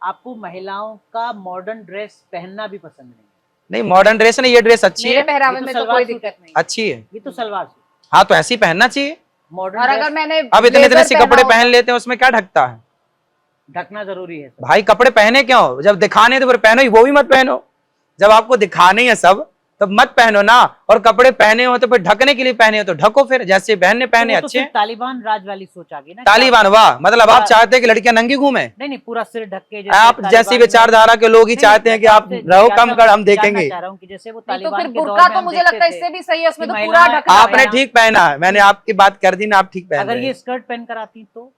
आपको महिलाओं का मॉडर्न ड्रेस पहनना भी पसंद नहीं है। नहीं मॉडर्न ड्रेस नहीं, ये ड्रेस अच्छी है, पहरावे में तो कोई दिक्कत नहीं, अच्छी है, ये तो सलवार सूट। हाँ तो ऐसी पहनना चाहिए। मॉडर्न और अगर मैंने अब इतने से कपड़े पहन लेते हैं उसमें क्या ढकता है? ढकना जरूरी है भाई कपड़े पहने क्यों? जब दिखाने तो फिर पहनो ही, वो भी मत पहनो। जब आपको दिखाने है सब तब मत पहनो ना, और कपड़े पहने हो तो फिर ढकने के लिए पहने हो तो ढको, फिर जैसे बहन ने पहने तो अच्छे। तालिबान राज वाली सोच आ गई ना। तालिबान, वाह, मतलब आप चाहते हैं कि लड़कियां नंगी घूमे? नहीं, पूरा सिर ढक के। आप जैसी विचारधारा के लोग ही चाहते हैं कि आप रहो कम कर, हम देखेंगे। चाह रहा हूँ कि जैसे वो तो तालिबान फिर के दौर बुर्का में तो हम मुझे लगता है देखते इससे थे भी सही है, उसमें कि तो पूरा ढका है। आपने ठीक पहना है, मैंने आपकी बात कर दी ना, आप ठीक पहन अगर रहे ये हैं। स्कर्ट पहन कर आती तो?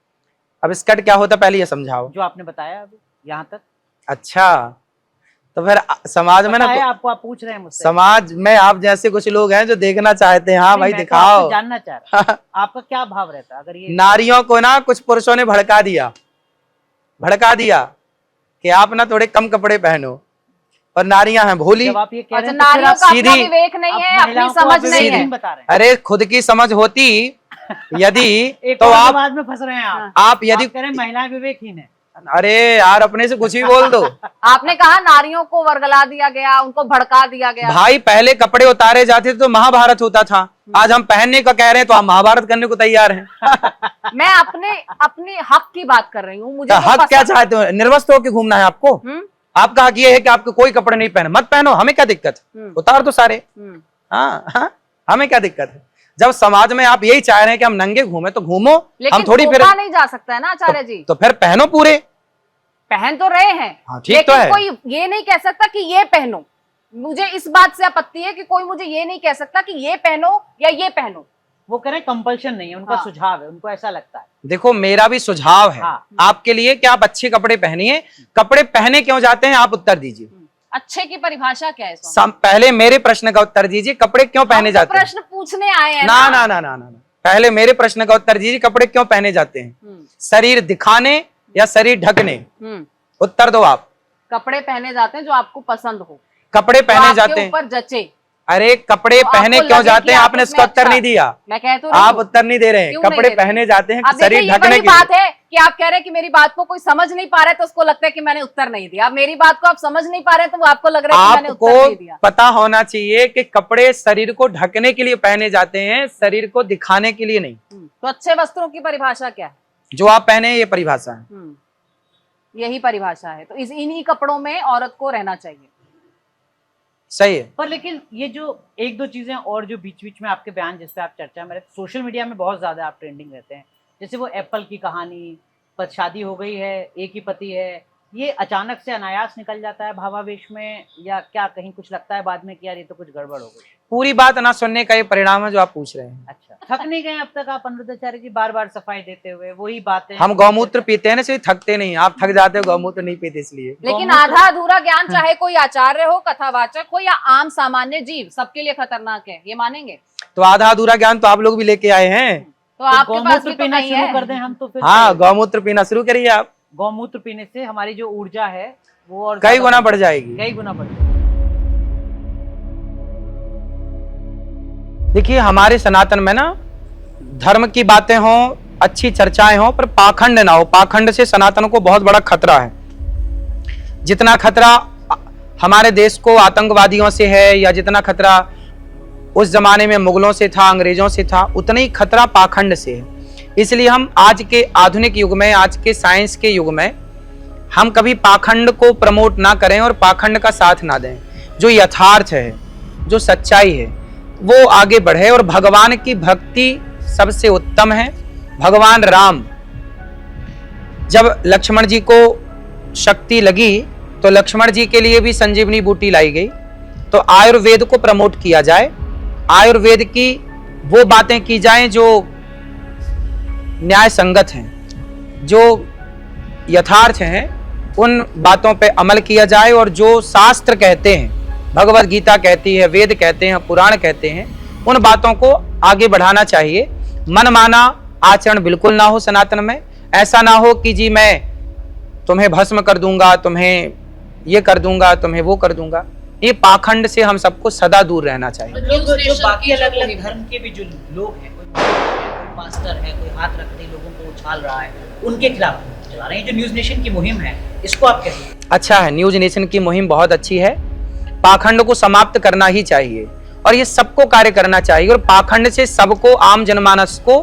अब स्कर्ट क्या होता पहले ये समझाओ। जो आपने बताया अभी यहाँ तक। अच्छा, तो फिर समाज में ना, आपको, आप पूछ रहे हैं मुझसे, समाज में आप जैसे कुछ लोग हैं जो देखना चाहते हैं, हाँ भाई दिखाओ। जानना चाह रहा हूं आपका क्या भाव रहता है अगर ये नारियों को ना कुछ पुरुषों ने भड़का दिया कि आप ना थोड़े कम कपड़े पहनो, और नारियां हैं भोली। जब आप ये कह रहे हैं नारियों का अपना सीधी, विवेक नहीं है, अपनी समझ नहीं है। बता रहे हैं। अरे खुद की समझ होती यदि एक तो और बाद में फंस रहे हैं आप यदि कह रहे हैं महिलाएं विवेकहीन है। अरे यार अपने से कुछ भी बोल दो। आपने कहा नारियों को वर्गला दिया गया, उनको भड़का दिया गया। भाई पहले कपड़े उतारे जाते थे तो महाभारत होता था, आज हम पहनने का कह रहे हैं तो हम महाभारत करने को तैयार हैं। मैं अपने हक की बात कर रही हूँ। मुझे तो हक क्या चाहते हो? निर्वस्त्र होकर घूमना है आपको? आपका हक ये है कि आपको कोई कपड़े नहीं पहने, मत पहनो, हमें क्या दिक्कत है? उतार दो सारे। हाँ, हमें क्या दिक्कत है? जब समाज में आप यही चाह रहे हैं कि हम नंगे घूमे तो घूमो, हम थोड़ी फिर नहीं जा सकता है ना आचार्य जी। तो फिर पहनो पूरे। पहन तो रहे हैं, हाँ, ठीक लेकिन तो है। कोई ये नहीं कह सकता कि ये पहनो। मुझे इस बात से आपत्ति है कि कोई मुझे ये नहीं कह सकता कि ये पहनो या ये पहनो। वो कह रहे हैं कंपल्शन नहीं है, उनका सुझाव है, उनको ऐसा लगता है। देखो मेरा भी सुझाव है आपके लिए कि आप अच्छे कपड़े पहनिए। कपड़े पहने क्यों जाते हैं आप उत्तर दीजिए। अच्छे की परिभाषा क्या है? पहले मेरे प्रश्न का उत्तर दीजिए, कपड़े क्यों पहने जाते हैं? प्रश्न पूछने आए हैं ना ना ना ना ना, पहले मेरे प्रश्न का उत्तर दीजिए, कपड़े क्यों पहने जाते हैं? शरीर दिखाने या शरीर ढकने? उत्तर दो आप। कपड़े पहने जाते हैं जो आपको पसंद हो। कपड़े पहने जाते हैं ऊपर जचे। अरे कपड़े पहने क्यों जाते हैं? आपने इसका उत्तर नहीं दिया। मैं कह तो आप उत्तर नहीं दे रहे हैं। कपड़े पहने जाते हैं शरीर ढकने की बात है कि आप कह रहे हैं कि मेरी बात को कोई समझ नहीं पा रहा है तो उसको लगता है कि मैंने उत्तर नहीं दिया। अब मेरी बात को आप समझ नहीं पा रहे हैं तो आपको लग रहा है कि मैंने उत्तर नहीं दिया। पता होना चाहिए कि कपड़े शरीर को ढकने के लिए पहने जाते हैं, शरीर को दिखाने के लिए नहीं। तो अच्छे वस्त्रों की परिभाषा क्या है? जो आप पहने ये परिभाषा है, यही परिभाषा है। तो इन्हीं कपड़ों में औरत को रहना चाहिए। सही है। पर लेकिन ये जो एक दो चीजें और जो बीच बीच में आपके बयान जिस पे आप चर्चा में रहते, सोशल मीडिया में बहुत ज्यादा आप ट्रेंडिंग रहते हैं, जैसे वो एप्पल की कहानी, पर शादी हो गई है, एक ही पति है, ये अचानक से अनायास निकल जाता है भावावेश में, या क्या कहीं कुछ लगता है बाद में कि यार ये तो कुछ गड़बड़ हो गई? पूरी बात ना सुनने का ये परिणाम है जो आप पूछ रहे हैं। अच्छा, थक नहीं गए अब तक आप अनुरुद्धाचार्य जी बार बार सफाई देते हुए वही बातें? हम गौमूत्र पीते हैं ना, इसलिए थकते नहीं। आप थक जाते हो, गौमूत्र नहीं पीते इसलिए। लेकिन आधा अधूरा ज्ञान, चाहे कोई आचार्य हो, कथावाचक हो या आम सामान्य जीव, सबके लिए खतरनाक है, ये मानेंगे? तो आधा अधूरा ज्ञान तो आप लोग भी लेके आए हैं। तो आपके पास भी तो पीना नहीं शुरू है। कर दें हम तो फिर? हाँ, गौमूत्र पीना शुरू करिए आप। गौमूत्र पीने से हमारी जो ऊर्जा है वो और कई गुना बढ़ जाएगी। कई गुना बढ़ जाएगी। देखिए हमारे सनातन में ना धर्म की बातें हों, अच्छी चर्चाएं हों, पर पाखंड ना हो। पाखंड से सनातन को बहुत बड़ा खतरा है। जितना खतरा हमारे देश को आतंकवादियों से है, या जितना खतरा उस जमाने में मुगलों से था, अंग्रेजों से था, उतना ही खतरा पाखंड से है। इसलिए हम आज के आधुनिक युग में, आज के साइंस के युग में हम कभी पाखंड को प्रमोट ना करें और पाखंड का साथ ना दें। जो यथार्थ है, जो सच्चाई है, वो आगे बढ़े। और भगवान की भक्ति सबसे उत्तम है। भगवान राम, जब लक्ष्मण जी को शक्ति लगी तो लक्ष्मण जी के लिए भी संजीवनी बूटी लाई गई। तो आयुर्वेद को प्रमोट किया जाए, आयुर्वेद की वो बातें की जाएं जो न्याय संगत हैं, जो यथार्थ हैं, उन बातों पे अमल किया जाए। और जो शास्त्र कहते हैं, भगवत गीता कहती है, वेद कहते हैं, पुराण कहते हैं, उन बातों को आगे बढ़ाना चाहिए। मनमाना आचरण बिल्कुल ना हो सनातन में। ऐसा ना हो कि जी मैं तुम्हें भस्म कर दूंगा, तुम्हें ये कर दूंगा, तुम्हें वो कर दूंगा। ये पाखंड से हम सबको सदा दूर रहना चाहिए। जो बाकी अलग अलग धर्म के भी जो लोग हैं, कोई पास्टर है, कोई हाथ रखते लोगों को उछाल रहा है, उनके खिलाफ चला रहे हैं। जो न्यूज़ नेशन की मुहिम है इसको आप कैसे? अच्छा है, न्यूज नेशन की मुहिम बहुत अच्छी है। पाखंड को समाप्त करना ही चाहिए और ये सबको कार्य करना चाहिए और पाखंड से सबको, आम जनमानस को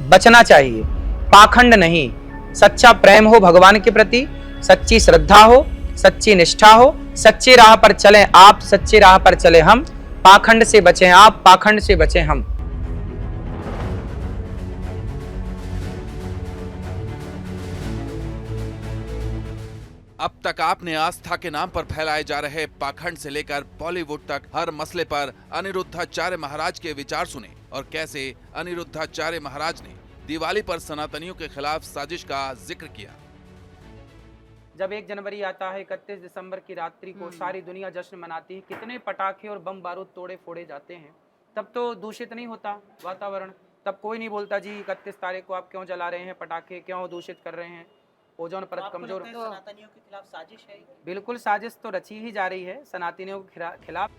बचना चाहिए। पाखंड नहीं, सच्चा प्रेम हो भगवान के प्रति, सच्ची श्रद्धा हो, सच्ची निष्ठा हो, सच्चे राह पर चलें आप, सच्चे राह पर चले हम। पाखंड से बचें आप, पाखंड से बचें हम। अब तक आपने आस्था के नाम पर फैलाए जा रहे पाखंड से लेकर बॉलीवुड तक हर मसले पर अनिरुद्धाचार्य महाराज के विचार सुने और कैसे अनिरुद्धाचार्य महाराज ने दिवाली पर सनातनियों के खिलाफ साजिश का जिक्र किया। जब 1 जनवरी आता है, 31 दिसंबर की रात्रि को सारी दुनिया जश्न मनाती है, कितने पटाखे और बम बारूद तोड़े फोड़े जाते हैं, तब तो दूषित नहीं होता वातावरण। तब कोई नहीं बोलता जी 31 तारीख को आप क्यों जला रहे हैं पटाखे, क्यों दूषित कर रहे हैं, ओजोन परत कमजोर। सनातनियों के खिलाफ साजिश है? बिल्कुल साजिश तो रची ही जा रही है सनातनियों के खिलाफ।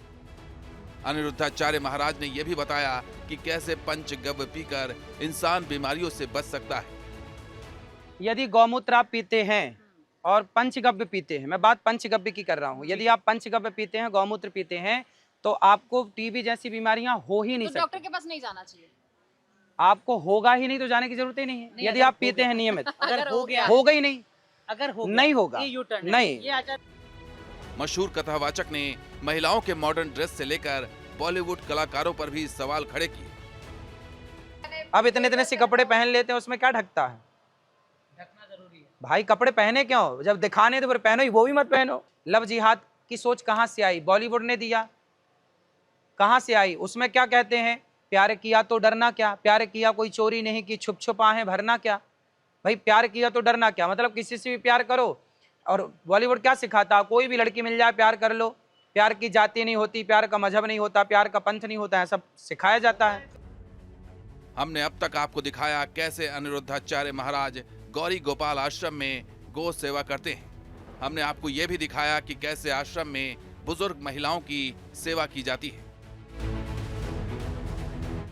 अनिरुद्धाचार्य महाराज ने यह भी बताया कि कैसे पंचगव्य पीकर इंसान बीमारियों से बच सकता है। यदि गौमूत्र आप पीते हैं और पंचगव्य पीते हैं, मैं बात पंचगव्य की कर रहा हूँ, यदि आप पंचगव्य पीते हैं, गौमूत्र पीते हैं, तो आपको टीबी जैसी बीमारियां हो ही नहीं तो सकती। डॉक्टर के पास नहीं जाना चाहिए। आपको होगा ही नहीं तो जाने की जरूरत ही नहीं है। यदि आप पीते हैं नियमित, अगर हो गया, होगा ही नहीं, अगर हो गया, नहीं होगा, ये U-turn है। नहीं। ये आचार मशहूर कथावाचक ने महिलाओं के मॉडर्न ड्रेस से लेकर बॉलीवुड कलाकारों पर भी सवाल खड़े किए। अब इतने इतने से कपड़े पहन लेते हैं, उसमें क्या ढकता है? रखना जरूरी है। भाई कपड़े पहने क्यों? जब दिखाने तो फिर पहनो ही, वो भी मत पहनो। लव जिहाद की सोच कहाँ से आई? बॉलीवुड ने दिया। कहाँ से आई? उसमें क्या कहते हैं, प्यार किया तो डरना क्या, प्यार किया कोई चोरी नहीं की, छुप छुप आहें भरना क्या। भाई प्यार किया तो डरना क्या, मतलब किसी से भी प्यार करो। और बॉलीवुड क्या सिखाता? कोई भी लड़की मिल जाए प्यार कर लो, प्यार की जाति नहीं होती, प्यार का मजहब नहीं होता, प्यार का पंथ नहीं होता है, सब सिखाया जाता है। हमने अब तक आपको दिखाया कैसे अनिरुद्धाचार्य महाराज गौरी गोपाल आश्रम में गौ सेवा करते हैं। हमने आपको यह भी दिखाया कि कैसे आश्रम में बुजुर्ग महिलाओं की सेवा की जाती है।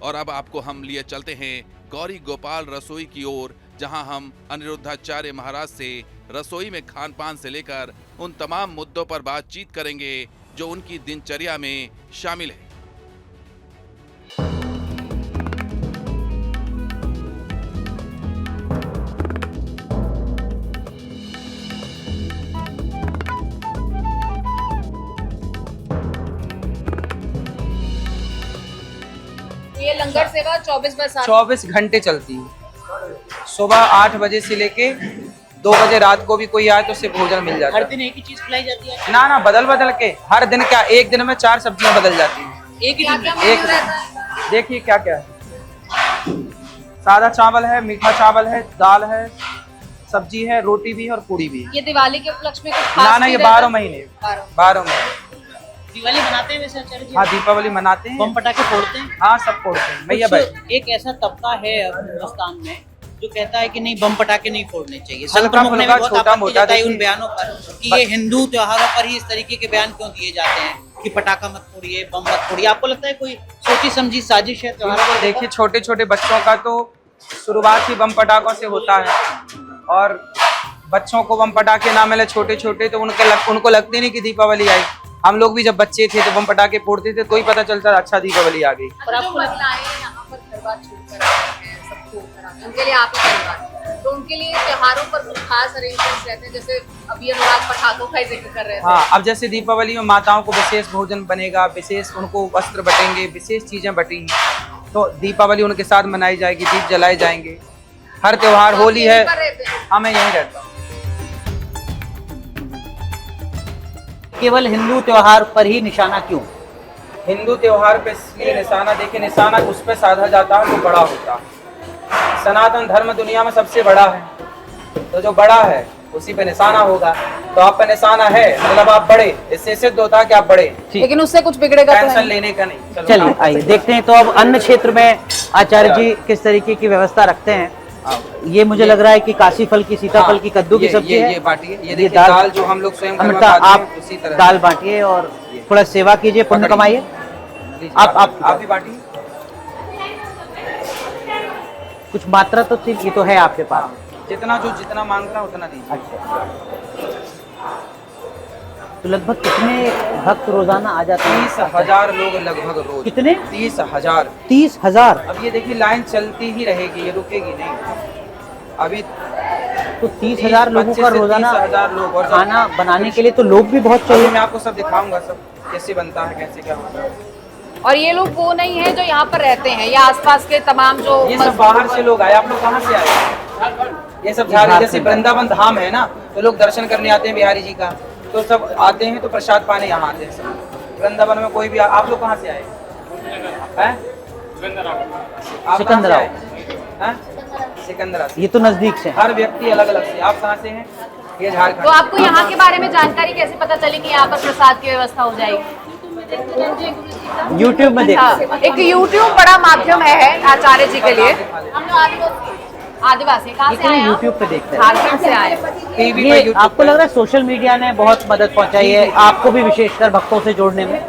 और अब आपको हम लिए चलते हैं गौरी गोपाल रसोई की ओर, जहां हम अनिरुद्धाचार्य महाराज से रसोई में खान पान से लेकर उन तमाम मुद्दों पर बातचीत करेंगे जो उनकी दिनचर्या में शामिल है। ये लंगर सेवा 24/7 24 घंटे चलती है। सुबह 8 बजे से लेके 2 बजे रात को भी कोई आए तो उसे भोजन मिल जाता हर है। दिन एक ही चीज खिलाई जाती है? ना ना, बदल बदल के हर दिन। क्या एक दिन में 4 सब्जियां बदल जाती हैं। एक ही क्या दिन क्या में? मेन्यू एक रहता है? देखिए क्या क्या है। सादा चावल है, मीठा चावल है, दाल है, सब्जी है, रोटी भी है और पूरी भी है। ये दिवाली के उपलक्ष्य में कुछ ना खास ना, भी ये रहता 12 है? महीने, 12। 12 महीने। दिवाली मनाते हैं वैसे आचार्य जी? हाँ, दीपावली मनाते हैं। बम पटाखे फोड़ते हैं? हाँ, सब फोड़ते हैं भैया भाई। कुछ एक ऐसा तबका है हिंदुस्तान में जो कहता है कि नहीं, बम पटाखे नहीं फोड़ने चाहिए। हल्का संत प्रमुख ने भी फुल्का, बहुत छोटा आपत्ति मोटा जताई उन देखिए। बयानों पर कि ये हिंदू त्योहारों पर ही इस तरीके के बयान क्यों दिए जाते हैं कि पटाखा मत फोड़िए, बम मत फोड़िए। आपको लगता है कोई सोची समझी साजिश है त्योहारों को? देखिए, छोटे छोटे बच्चों का तो शुरुआत ही बम पटाखों से होता है और बच्चों को बम पटाखे ना मिले छोटे छोटे तो उनको लगती नहीं कि दीपावली आई। हम लोग भी जब बच्चे थे तो बम पटाखे फोड़ते थे तो ही पता चलता था अच्छा दीपावली आ गई। अच्छा, जो महिलाएं यहाँ पर घर बार छोड़ कर आती हैं, सब छोड़ कर आती हैं, उनके लिए आप ही परिवार, तो उनके लिए त्योहारों पर कुछ खास अरेंजमेंट्स रहते हैं? जैसे अभी अनुराग पटाखों का ही जिक्र कर रहे थे। हाँ, अब जैसे दीपावली में माताओं को विशेष भोजन बनेगा, विशेष उनको वस्त्र बटेंगे, विशेष चीजें बटेंगी, तो दीपावली उनके साथ मनाई जाएगी, दीप जलाए जाएंगे। हर त्योहार, आप होली यहीं है, पर रहते हैं? हाँ मैं यहीं रहता हूँ। केवल हिंदू त्योहार पर ही निशाना क्यों? हिंदू त्योहार पे इसलिए निशाना, देखिए निशाना उस पे साधा जाता है जो बड़ा होता है। सनातन धर्म दुनिया में सबसे बड़ा है, तो जो बड़ा है उसी पे निशाना होगा। तो आप पे निशाना है मतलब आप बड़े, इससे सिद्ध होता है कि आप बड़े। लेकिन उससे कुछ बिगड़ेगा तो टेंशन नहीं। लेने का नहीं। चलिए आइए देखते हैं। तो अब अन्य क्षेत्र में आचार्य जी किस तरीके की व्यवस्था रखते हैं। ये मुझे लग रहा है कि काशी फल की, सीताफल की, कद्दू की सब्जी है। ये बाटिए, ये देखिए दाल जो हम लोग स्वयं घर में अमृता, खाते आप हैं, उसी तरह दाल बांटिए और थोड़ा सेवा कीजिए, पुण्य कमाइए। आप भी बांटिए। कुछ मात्रा तो थी, ये तो है आपके पास। जितना मांगता है उतना दीजिए। अच्छा, तो लगभग कितने भक्त रोजाना आ जाते हैं? 30,000 लोग लगभग रोज। कितने? 30,000। 30,000। अब ये देखिए लाइन चलती ही रहेगी, ये रुकेगी नहीं। अभी तो 30,000 लोगों का रोजाना 30,000 लोग, और खाना बनाने के लिए तो लोग भी बहुत चाहिए। मैं आपको सब दिखाऊंगा, सब कैसे बनता है, कैसे क्या होता है। और ये लोग वो नहीं है जो यहाँ पर रहते हैं, या आसपास के तमाम जो ये सब बाहर से लोग आए। आप लोग कहाँ से आए? ये सब झारखंड, जैसे वृंदावन धाम है ना, तो लोग दर्शन करने आते हैं बिहारी जी का, तो सब आते हैं तो प्रसाद पाने यहाँ आते हैं सब। वृंदावन में कोई भी आप लोग कहाँ से आए हैं? सिकंदराबाद। सिकंदराबाद। ये तो नजदीक से है। हर व्यक्ति अलग अलग से। आप कहाँ से हैं? ये झारखंड। तो आपको यहाँ के बारे में जानकारी कैसे पता चली कि यहाँ पर प्रसाद की व्यवस्था हो जाएगी? यूट्यूब में देखा। अच्छा, एक यूट्यूब बड़ा माध्यम है आचार्य जी के लिए। हम लोग आदिवासी कहाँ से आए? यूट्यूब पे देखते हैं। झारखंड से आए। टीवी पे, ये यूट्यूब आपको लग रहा है सोशल मीडिया ने बहुत मदद पहुंचाई है आपको भी, विशेषकर भक्तों से जोड़ने में?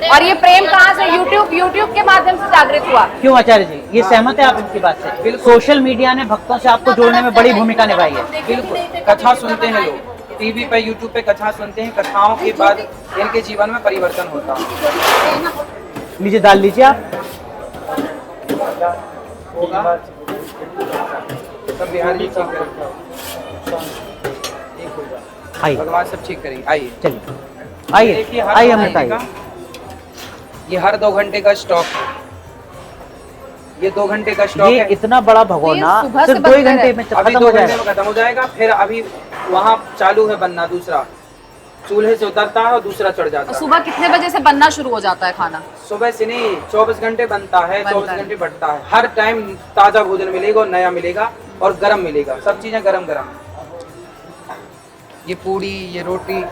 और ये प्रेम कहाँ से? यूट्यूब के माध्यम से जागृत हुआ। क्यों आचार्य जी, ये सहमत है आप इनकी बात से? सोशल मीडिया ने भक्तों से आपको जोड़ने में बड़ी भूमिका निभाई है। बिल्कुल। कथा सुनते हैं लोग, टीवी पे, यूट्यूब पे कथा सुनते हैं। कथाओं के बाद इनके जीवन में परिवर्तन होता है। लीजिए, डाल लीजिए आप। होगा सब बिहार जी ठीक करेंगे। आइए, भगवान सब ठीक करेंगे। आइए, चलिए आइए, देखिए, हर आइए 2 हम घंटे बताइए। का, ये हर 2 घंटे का स्टॉक है। ये 2 घंटे का स्टॉक ये है। इतना बड़ा भगोना ये सुबह से सिर्फ 2 ही बनता घंटे है। में अभी खत्म 2 हो घंटे जाएगा। में खत्म हो जाएगा। फिर अभी वहाँ चालू है बनना, दूसरा चूल्हे से उतरता है और दूसरा चढ़ जाता है। सुबह कितने बजे से बनना शुरू हो जाता है खाना? सुबह से नहीं, 24 घंटे बनता है। 24 है। घंटे बढ़ता है। हर टाइम ताजा भोजन मिलेगा और नया मिलेगा और गरम मिलेगा। सब चीजें गरम गरम। ये पूड़ी, ये रोटी,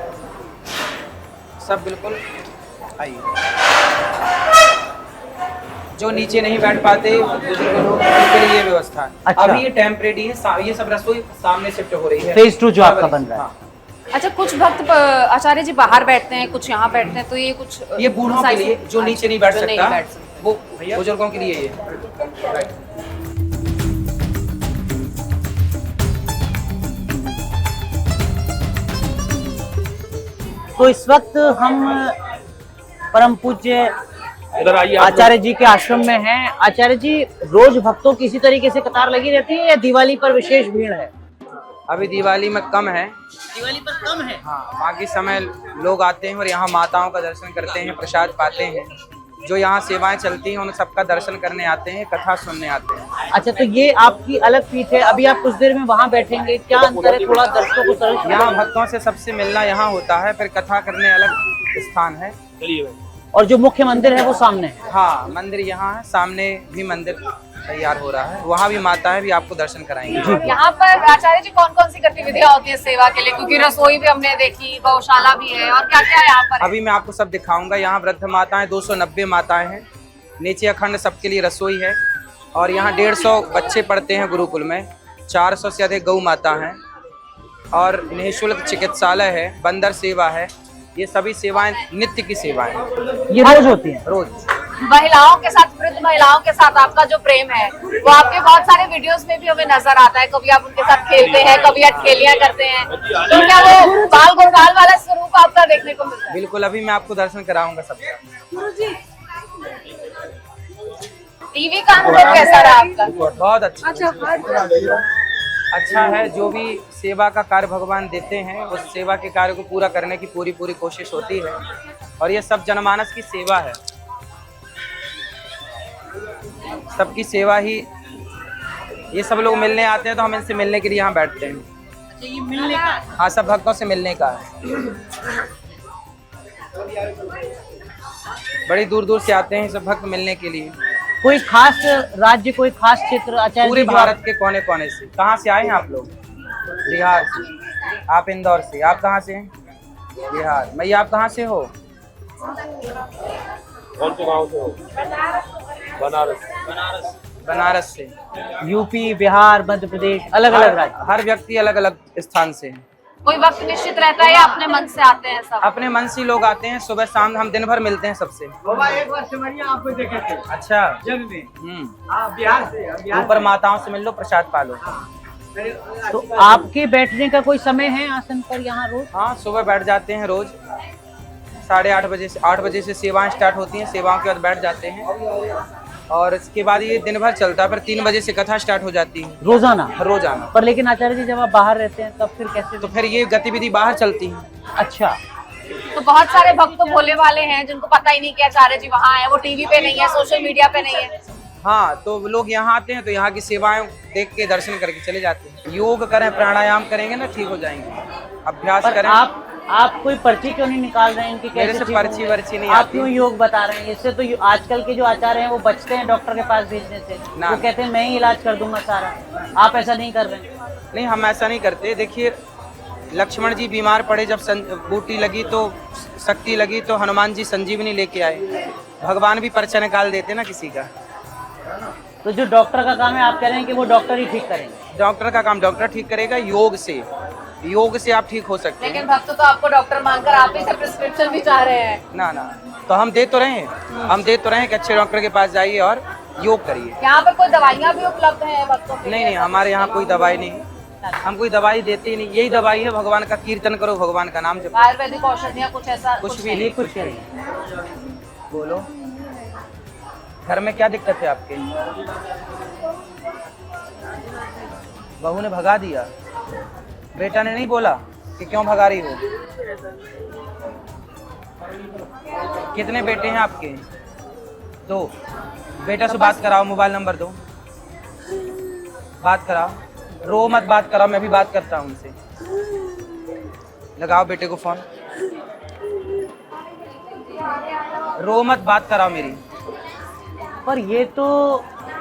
सब बिल्कुल। आइए, जो नीचे नहीं बैठ पाते बुजुर्ग लोग, उनके लिए ये व्यवस्था है। अच्छा। अभी ये टेम्परेरी है। ये सब रसोई सामने शिफ्ट हो रही है। Phase 2 जो आपका बन रहा है। हाँ। अच्छा, कुछ भक्त आचार्य जी बाहर बैठते हैं, कुछ यहाँ बैठते हैं, तो ये कुछ ये बूढ़ों के लिए, जो नीचे नहीं बैठ जो नहीं सकता, बैठ सकता। वो बुजुर्गों के लिए ये। तो इस वक्त हम परम पूज्य आचार्य जी के आश्रम में हैं। आचार्य जी, रोज भक्तों की इसी तरीके से कतार लगी रहती है या दिवाली पर विशेष भीड़ है? अभी दिवाली में कम है। दिवाली पर कम है। हाँ, बाकी समय लोग आते हैं और यहाँ माताओं का दर्शन करते हैं, प्रसाद पाते हैं। जो यहाँ सेवाएं चलती हैं उन सबका दर्शन करने आते हैं, कथा सुनने आते हैं। अच्छा, तो ये आपकी अलग पीठ है। अभी आप कुछ देर में वहाँ बैठेंगे, क्या अंतर है? थोड़ा दर्शकों को सरल। यहाँ भक्तों से सबसे मिलना यहाँ होता है, फिर कथा करने अलग स्थान है। और जो मुख्य मंदिर है वो सामने है। हाँ, मंदिर यहाँ है, सामने भी मंदिर तैयार हो रहा है, वहाँ भी माता है, भी आपको दर्शन कराएंगे। यहाँ पर आचार्य जी कौन कौन सी गतिविधियाँ होती है सेवा के लिए? क्योंकि रसोई भी हमने देखी, गौशाला भी है, और क्या क्या यहाँ पर है? अभी मैं आपको सब दिखाऊंगा। यहाँ वृद्ध माताएं 290 माताएं हैं। नीचे अखंड सबके लिए रसोई है। और यहाँ 150 बच्चे पढ़ते हैं गुरुकुल में। 400 से अधिक गौ माता हैं। और निःशुल्क चिकित्सालय है, बंदर सेवा है। ये सभी सेवाएं नित्य की सेवाएं ये रोज होती है। रोज। महिलाओं के साथ, वृद्ध महिलाओं के साथ आपका जो प्रेम है वो आपके बहुत सारे वीडियोस में भी हमें नजर आता है। कभी आप उनके साथ खेलते हैं, कभी अटखेलियां करते हैं, तो क्या वो बाल गोपाल वाला स्वरूप आपका देखने को मिलता है? बिल्कुल, अभी मैं आपको दर्शन कराऊंगा सबका। टीवी का अनुभव कैसा रहा आपका? बहुत अच्छा है। जो भी सेवा का कार्य भगवान देते हैं, उस सेवा के कार्य को पूरा करने की पूरी कोशिश होती है। और ये सब जनमानस की सेवा है, सबकी सेवा ही। ये सब लोग मिलने आते हैं तो हम इनसे मिलने के लिए यहाँ बैठते हैं। अच्छा, ये मिलने का है। हाँ, सब भक्तों से मिलने का है। बड़ी दूर दूर से आते हैं सब भक्त मिलने के लिए। कोई खास राज्य, कोई खास क्षेत्र आचार्य पूरे जी जो भारत के कोने कोने से। कहाँ से आए हैं आप लोग? बिहार से। आप इंदौर से। आप कहाँ से हैं? बिहार। मैया, आप कहाँ से हो? कौन से गांव से हो? बनारस से। यूपी, बिहार, मध्य प्रदेश, अलग अलग राज्य। हर व्यक्ति अलग अलग स्थान से है। कोई वक्त निश्चित रहता है या अपने मन से आते हैं सब? अपने मन से लोग आते हैं, सुबह शाम हम दिन भर मिलते हैं सबसे। एक बार सिमरिया आपको देखे थे अच्छा। जग में। बिहार से ऊपर माताओं से मिल लो, प्रसाद पालो। तो आपके बैठने का कोई समय है आसन पर यहाँ रोज? हाँ, सुबह बैठ जाते हैं रोज 8:30 बजे से 8 बजे से सेवाएं स्टार्ट होती हैं, सेवाओं के बाद बैठ जाते हैं और इसके बाद ये दिन भर चलता है। फिर 3 बजे से कथा स्टार्ट हो जाती है रोजाना? रोजाना। पर लेकिन आचार्य जी जब आप बाहर रहते हैं तब फिर कैसे? तो फिर ये गतिविधि बाहर चलती है। अच्छा। तो बहुत सारे भक्त तो भोले वाले हैं जिनको पता ही नहीं कि आचार्य जी वहाँ है, वो टीवी पे नहीं है, सोशल मीडिया पे नहीं है। हाँ, तो लोग यहाँ आते हैं तो यहाँ की सेवाएं देख के दर्शन करके चले जाते हैं। योग करें, प्राणायाम करेंगे ना, ठीक हो जाएंगे। अभ्यास करें। आप कोई पर्ची क्यों नहीं निकाल रहे हैं इनकी? मेरे से पर्ची वर्ची नहीं आप आती। क्यों योग बता रहे हैं? इससे तो आजकल के जो आचार्य हैं वो बचते हैं डॉक्टर के पास भेजने से। वो कहते हैं मैं ही इलाज कर दूंगा सारा। आप ऐसा नहीं कर रहे? नहीं, हम ऐसा नहीं करते। देखिए, लक्ष्मण जी बीमार पड़े, जब बूटी लगी तो शक्ति लगी तो हनुमान जी संजीवनी लेके आए। भगवान भी पर्चा निकाल देते ना किसी का। तो जो डॉक्टर का काम है आप कह रहे हैं कि वो डॉक्टर ही ठीक करेंगे? डॉक्टर का काम डॉक्टर ठीक करेगा। योग से आप ठीक हो सकते हैं। लेकिन भक्त तो आपको डॉक्टर मानकर आप ही से प्रिस्क्रिप्शन भी चाह रहे हैं। ना, तो हम दे तो रहे हैं कि अच्छे डॉक्टर के पास जाइए और योग करिए। यहाँ पर कोई दवाइयाँ भी उपलब्ध हैं भक्तों के लिए? नहीं, हमारे यहाँ कोई दवाई नहीं, हम कोई दवाई देते ही नहीं। यही दवाई है, भगवान का कीर्तन करो, भगवान का नाम जपो। आयुर्वेदिक औषधियाँ कुछ ऐसा? कुछ भी नहीं, कुछ नहीं। बोलो, घर में क्या दिक्कत है आपके? बहू ने भगा दिया? बेटा ने नहीं बोला कि क्यों भगा रही हो? कितने बेटे हैं आपके? 2। बेटा से बात कराओ, मोबाइल नंबर दो, बात कराओ। रो मत, बात कराओ, मैं भी बात करता हूँ उनसे। लगाओ बेटे को फोन। रो मत, बात कराओ मेरी। पर ये तो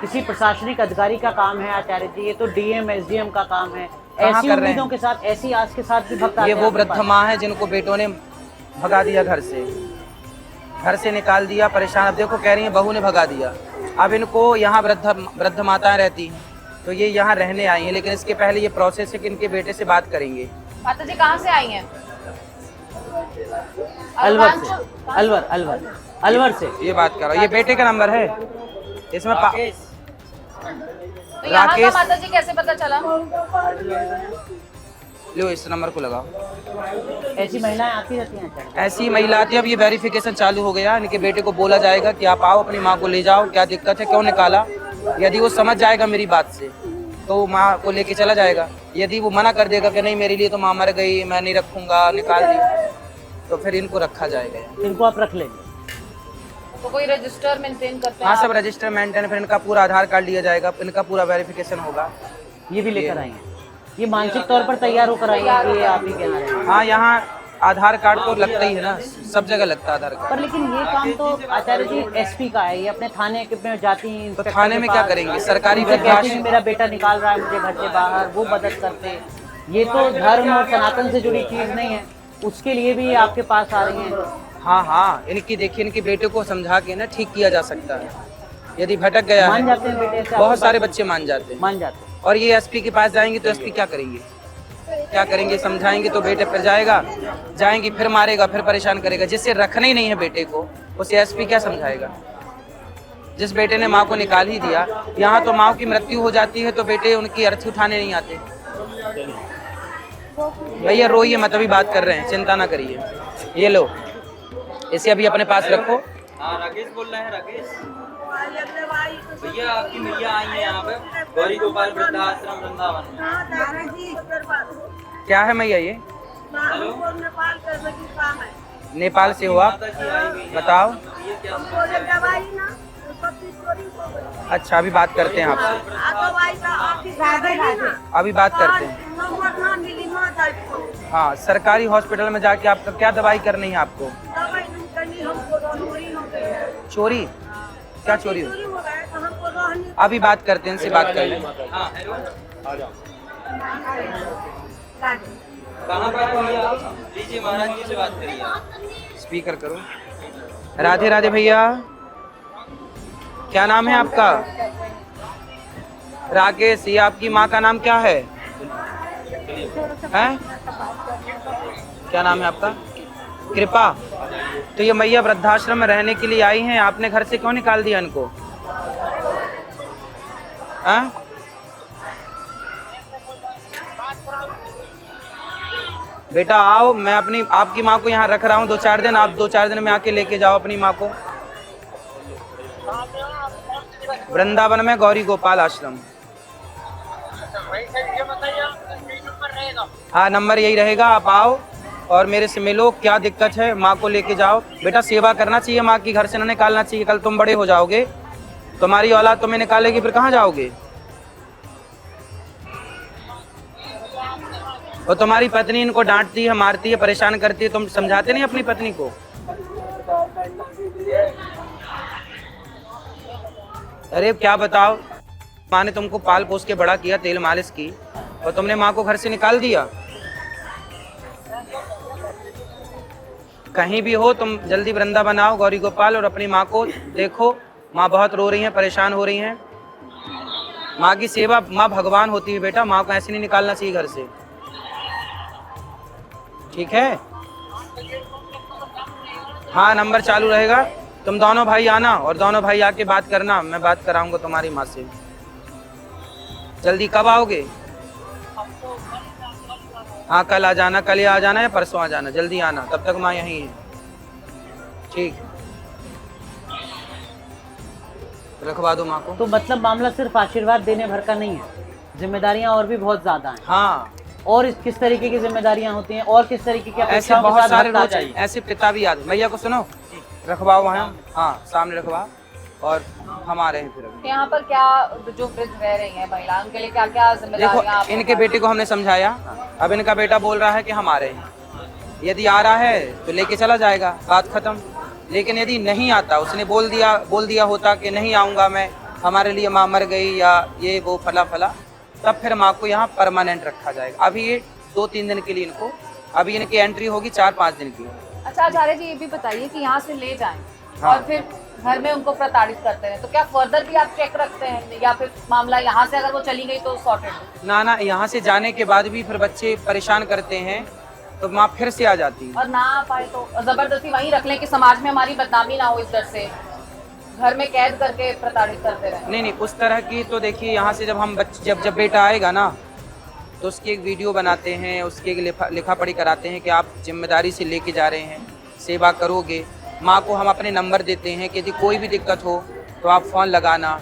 किसी प्रशासनिक अधिकारी का काम है आचार्य जी, ये तो डीएम एसडीएम का काम है। ऐसी उम्मीदों के साथ, ऐसी आस के साथ भी भक्त आते ये हैं वो आपके वृद्ध पास? माँ है जिनको बेटों ने भगा दिया, घर से निकाल दिया, परेशान। अब देखो कह रही है बहू ने भगा दिया। अब इनको यहाँ वृद्ध माताएं रहती हैं तो ये यहाँ रहने आई हैं, लेकिन इसके पहले ये प्रोसेस है कि इनके बेटे से बात करेंगे। माता जी कहाँ से आई हैं? अलवर से। ये बात करो, ये बेटे का नंबर है इसमें। तो यहाँ का माता जी कैसे पता चला? लो, इस नंबर को लगाओ। ऐसी महिलाएं आती रहती हैं आचार्य? ऐसी महिला आती है। अब ये वेरिफिकेशन चालू हो गया, इनके बेटे को बोला जाएगा कि आप आओ, अपनी माँ को ले जाओ, क्या दिक्कत है, क्यों निकाला। यदि वो समझ जाएगा मेरी बात से तो माँ को लेके चला जाएगा। यदि वो मना कर देगा कि नहीं मेरे लिए तो माँ मर गई, मैं नहीं रखूंगा, निकाल दी, तो फिर इनको रखा जाएगा। इनको आप रख लेंगे? तो कोई रजिस्टर मेंटेन करते हैं? हाँ, सब रजिस्टर मेंटेन, फिर इनका पूरा आधार कार्ड लिया जाएगा, इनका पूरा वेरिफिकेशन होगा। ये भी लेकर आएंगे? ये मानसिक तौर पर तैयार होकर आएंगे कि ये आप ही के यहाँ रहेंगे? हाँ, यहाँ आधार कार्ड तो लगता ही है ना, सब जगह लगता है आधार कार्ड। पर लेकिन ये काम तो आचार्य जी एसपी का है, ये अपने थाने में जाती हैं। तो थाने में क्या करेंगे? सरकारी वृद्धाश्रम, मेरा बेटा निकाल रहा है मुझे घर से बाहर, वो मदद करते हैं। ये तो धर्म और सनातन से जुड़ी चीज नहीं है, उसके लिए भी आपके पास आ रही हैं। हाँ, इनकी देखिए, इनके बेटे को समझा के ना ठीक किया जा सकता है। यदि भटक गया मान जाते हैं बेटे से? बहुत सारे बच्चे मान जाते हैं। और ये एसपी के पास जाएंगे तो एसपी क्या करेंगे? समझाएंगे तो बेटे फिर जाएंगे फिर मारेगा, फिर परेशान करेगा। जिससे रखना ही नहीं है बेटे को, उसे एसपी क्या समझाएगा? जिस बेटे ने माँ को निकाल ही दिया, यहाँ तो माँ की मृत्यु हो जाती है तो बेटे उनकी अर्थी उठाने नहीं आते। भैया रोइए मत, अभी बात कर रहे हैं, चिंता ना करिए। ये लो, इसे अभी अपने पास रखो। हाँ, राकेश बोल रहे हैं। राकेश भैया, आपकी मैया आई है यहाँ पे गौरी गोपाल वृद्धाश्रम वृंदावन में। क्या है मैया ये? नेपाल से हो आप? बताओ। अच्छा, अभी बात करते हैं आपसे, अभी बात करते हैं। हाँ, सरकारी हॉस्पिटल में जाके आपका क्या दवाई करनी है आपको? चोरी? क्या चोरी हो? अभी बात करते हैं, इनसे बात कर लें। हाँ, कहाँ पर भैया? लीजिए, महाराज जी से बात करिए। स्पीकर करो। राधे राधे भैया, क्या नाम है आपका? राकेश। ये आपकी माँ का नाम क्या है? हैं? क्या नाम है आपका? कृपा। तो ये मैया वृद्धाश्रम में रहने के लिए आई हैं, आपने घर से क्यों निकाल दिया इनको? हैं? बेटा आओ, मैं अपनी आपकी माँ को यहाँ रख रहा हूँ 2-4 दिन, आप 2-4 दिन में आके लेके जाओ अपनी माँ को। वृंदावन में गौरी गोपाल आश्रम। हाँ, नंबर यही रहेगा, आप आओ और मेरे से मिलो, क्या दिक्कत है, माँ को लेके जाओ। बेटा सेवा करना चाहिए माँ की, घर से ना निकालना चाहिए। कल तुम बड़े हो जाओगे, तुम्हारी औलाद तुम्हें निकालेगी, फिर कहाँ जाओगे? और तुम्हारी पत्नी इनको डांटती है, मारती है, परेशान करती है, तुम समझाते नहीं अपनी पत्नी को? अरे क्या बताओ, माँ ने तुमको पाल पोस के बड़ा किया, तेल मालिश की, और तुमने माँ को घर से निकाल दिया। कहीं भी हो तुम जल्दी वृंदावन आओ गौरी गोपाल, और अपनी माँ को देखो। माँ बहुत रो रही हैं, परेशान हो रही हैं। माँ की सेवा, माँ भगवान होती है बेटा, माँ को ऐसे नहीं निकालना चाहिए घर से, ठीक है? हाँ, नंबर चालू रहेगा, तुम दोनों भाई आना और दोनों भाई आके बात करना, मैं बात कराऊंगा तुम्हारी माँ से। जल्दी कब आओगे? हाँ, कल आ जाना, कल आ जाना या परसों आ जाना, जल्दी आना, तब तक माँ यहीं है, ठीक? रखवा दो माँ को। तो मतलब मामला सिर्फ आशीर्वाद देने भर का नहीं है, जिम्मेदारियां और भी बहुत ज्यादा हैं। हाँ, और किस तरीके की जिम्मेदारियां होती हैं और किस तरीके के ऐसे अपेक्षाओं के बहुत साथ सारे भक्त आ रोज जाइए। ऐसे पिता भी याद। भैया को सुनो, रखवाओ वहाँ, हाँ सामने रखवा, और हम आ रहे हैं फिर अभी। यहाँ पर क्या जो वृद्ध रह रही हैं महिला, उनके लिए क्या क्या जिम्मेदारियां देखो, इनके बेटे को हमने समझाया, अब इनका बेटा बोल रहा है कि हम आ रहे हैं। यदि आ रहा है तो लेके चला जाएगा, बात खत्म। लेकिन यदि नहीं आता, उसने बोल दिया होता कि नहीं आऊँगा मैं, हमारे लिए माँ मर गई या ये वो फला फला, तब फिर माँ को यहाँ परमानेंट रखा जाएगा। अभी ये 2-3 दिन के लिए इनको, अभी इनकी एंट्री होगी 4-5 दिन की। अच्छा आचार्य जी, ये भी बताइए कि यहाँ से ले जाएं हाँ। और फिर घर में उनको प्रताड़ित करते हैं, तो क्या फर्दर भी आप चेक रखते हैं, या फिर मामला यहाँ से अगर वो चली गई तो सॉर्टेड? ना, यहाँ से जाने के बाद भी फिर बच्चे परेशान करते हैं, तो माँ फिर से आ जाती है। और ना आ पाए तो जबरदस्ती वहीं रख लें कि समाज में हमारी बदनामी ना हो, इस डर से घर में कैद करके प्रताड़ित करते रहे? नहीं, उस तरह की तो देखिए, यहाँ से जब हम जब बेटा आएगा ना, तो उसकी एक वीडियो बनाते हैं, उसकी एक लिखा पढ़ी कराते हैं कि आप जिम्मेदारी से लेके जा रहे हैं, सेवा करोगे। माँ को हम अपने नंबर देते हैं कि यदि कोई भी दिक्कत हो तो आप फ़ोन लगाना,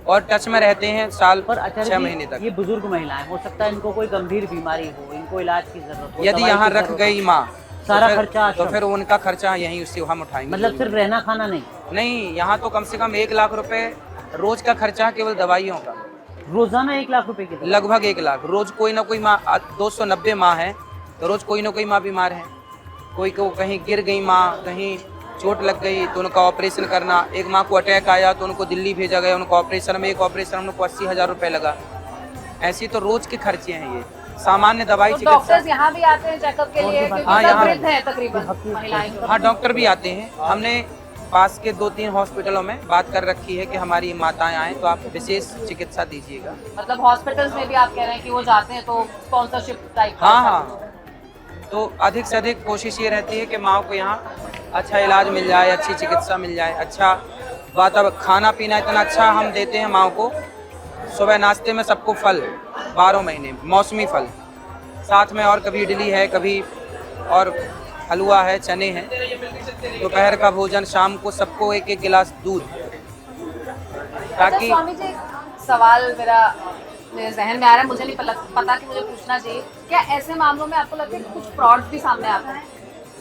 और टच में रहते हैं साल पर 6 महीने तक। ये बुजुर्ग महिलाएं, हो सकता है इनको कोई गंभीर बीमारी हो, इनको इलाज की जरूरत हो, यदि दवाई यहाँ की रख जरूरत गई हो, माँ, सारा तो फिर- खर्चा तो आश्रम। फिर उनका खर्चा यहीं उससे हम उठाएंगे। मतलब सिर्फ रहना खाना नहीं, नहीं, यहाँ तो कम से कम 1 लाख रुपए रोज का खर्चा केवल दवाइयों का, रोजाना 1 लाख रुपए की दवा। लगभग 1 लाख। रोज कोई ना कोई माँ, 290 माँ है, तो रोज कोई ना कोई माँ बीमार है। कोई को कहीं गिर गई माँ, कहीं चोट लग गई तो उनका ऑपरेशन करना। एक माँ को अटैक आया तो उनको दिल्ली भेजा गया, उनको ऑपरेशन में, एक ऑपरेशन उनको 80,000 रुपये लगा। ऐसी तो रोज के खर्चे हैं ये, सामान्य दवाई तो चिकित्सा। डॉक्टर्स यहाँ भी आते हैं चेकअप के लिए, क्योंकि हाँ, सब यहाँ- वृद्ध हैं तकरीबन महिलाएं। हाँ, डॉक्टर भी आते हैं। हमने पास के 2-3 हॉस्पिटलों में बात कर रखी है कि हमारी माताएं आएँ तो आप विशेष चिकित्सा दीजिएगा। मतलब हॉस्पिटल्स में भी आप कह रहे हैं कि वो जाते हैं तो स्पॉन्सरशिप टाइप? हाँ, तो अधिक से अधिक कोशिश ये रहती है कि माँ को यहाँ अच्छा इलाज मिल जाए, अच्छी चिकित्सा मिल जाए, अच्छा वातावरण, खाना पीना इतना अच्छा हम देते हैं माँ को। सुबह नाश्ते में सबको फल, 12 महीने मौसमी फल, साथ में और कभी इडली है, कभी और हलवा है, चने हैं। दोपहर का भोजन, शाम को सबको 1-1 गिलास दूध, अच्छा ताकि स्वामी जी, सवाल मेरे जहन में आ रहा है, मुझे नहीं पता कि मुझे पूछना चाहिए, क्या ऐसे मामलों में आपको लगता है कि कुछ फ्रॉड भी सामने आते हैं?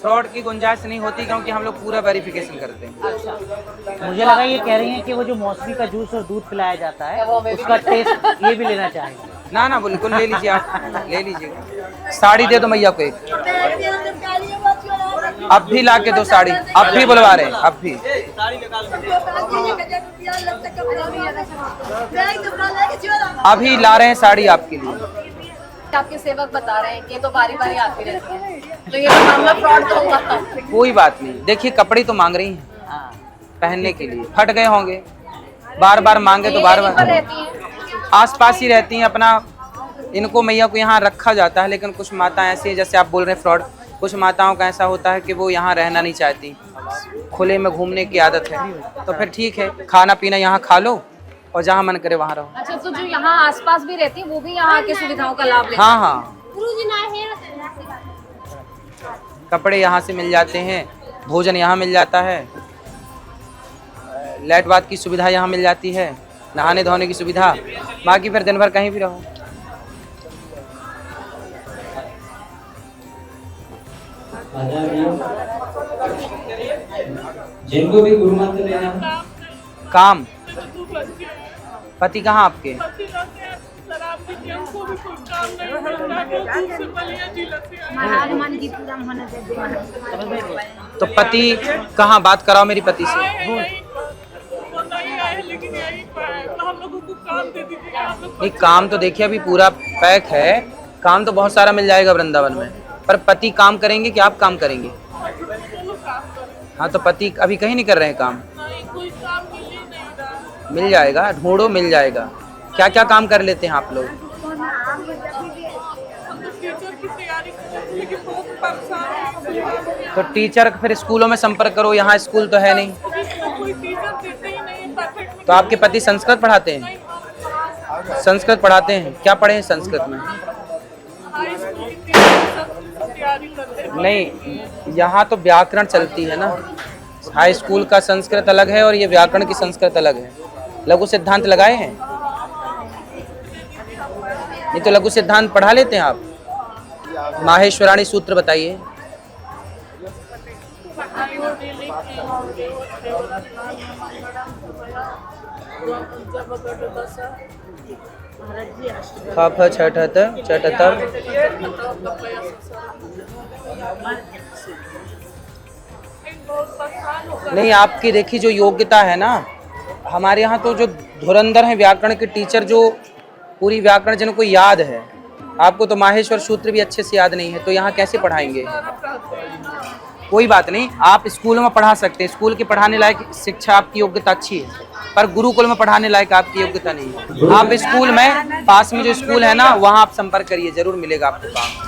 फ्रॉड की गुंजाइश नहीं होती, क्योंकि हम लोग पूरा वेरिफिकेशन करते हैं। अच्छा, मुझे लगा ये कह रही हैं कि वो जो मौसमी का जूस और दूध पिलाया जाता है वो हमें भी उसका टेस्ट ये भी लेना चाहेंगे। ना, बिल्कुल ले लीजिए, आप ले लीजिएगा। साड़ी दे दो मैया को एक, अब भी ला के दो साड़ी, अब भी बुलवा रहे हैं, अब भी। अभी ला रहे हैं साड़ी आपके लिए। आपके सेवक बता रहे हैं कि ये तो बारी बारी आती रहती है, तो ये मामला फ्रॉड तो होगा? कोई बात नहीं, देखिए कपड़े तो मांग रही हैं हाँ, पहनने के लिए, फट गए होंगे, बार बार मांगे तो बार यहीं पर बार। रहती हैं? आस पास ही रहती हैं, अपना इनको मैया को यहाँ रखा जाता है, लेकिन कुछ माताएं ऐसी है, जैसे आप बोल रहे हैं फ्रॉड, कुछ माताओं का ऐसा होता है कि वो यहाँ रहना नहीं चाहती, खुले में घूमने की आदत है। तो फिर ठीक है, खाना पीना यहाँ खा लो और जहाँ मन करे वहाँ रहो। अच्छा, तो जो यहाँ आसपास भी रहती है वो भी यहाँ की सुविधाओं का लाभ लेती हाँ हाँ, कपड़े यहाँ से मिल जाते हैं, भोजन यहाँ मिल जाता है, लाइट बात की सुविधा यहाँ मिल जाती है, नहाने धोने की सुविधा, बाकी फिर दिन भर कहीं भी रहो। जिनको भी गुरु मंत्र लेना है। काम, पति कहाँ आपके? तो पति कहाँ? बात कराओ मेरी पति से। नहीं, काम तो देखिए अभी पूरा पैक है, काम तो बहुत सारा मिल जाएगा वृंदावन में, पर पति काम करेंगे कि आप काम करेंगे? हाँ, तो पति अभी कहीं नहीं कर रहे हैं काम? मिल जाएगा, ढूंढो मिल जाएगा। क्या क्या काम कर लेते हैं आप लोग? तो टीचर फिर स्कूलों में संपर्क करो, यहाँ स्कूल तो है नहीं। तो आपके पति संस्कृत पढ़ाते हैं? संस्कृत पढ़ाते हैं, क्या पढ़े हैं संस्कृत में? नहीं, यहाँ तो व्याकरण चलती है ना, हाई स्कूल का संस्कृत अलग है और ये व्याकरण की संस्कृत अलग है। लघु सिद्धांत लगाए हैं? नहीं तो लघु सिद्धांत पढ़ा लेते हैं आप? माहेश्वराणी सूत्र बताइए। ख फ छ ठ त च ट त। नहीं, आपकी देखिए जो योग्यता है ना, हमारे यहाँ तो जो धुरंधर हैं व्याकरण के टीचर, जो पूरी व्याकरण जिनको याद है, आपको तो माहेश्वर सूत्र भी अच्छे से याद नहीं है, तो यहाँ कैसे पढ़ाएंगे? कोई बात नहीं, आप स्कूल में पढ़ा सकते हैं, स्कूल के पढ़ाने लायक शिक्षा आपकी योग्यता अच्छी है, पर गुरुकुल में पढ़ाने लायक आपकी योग्यता नहीं है। आप स्कूल में, पास में जो स्कूल है ना, वहाँ आप संपर्क करिए, जरूर मिलेगा आपको काम।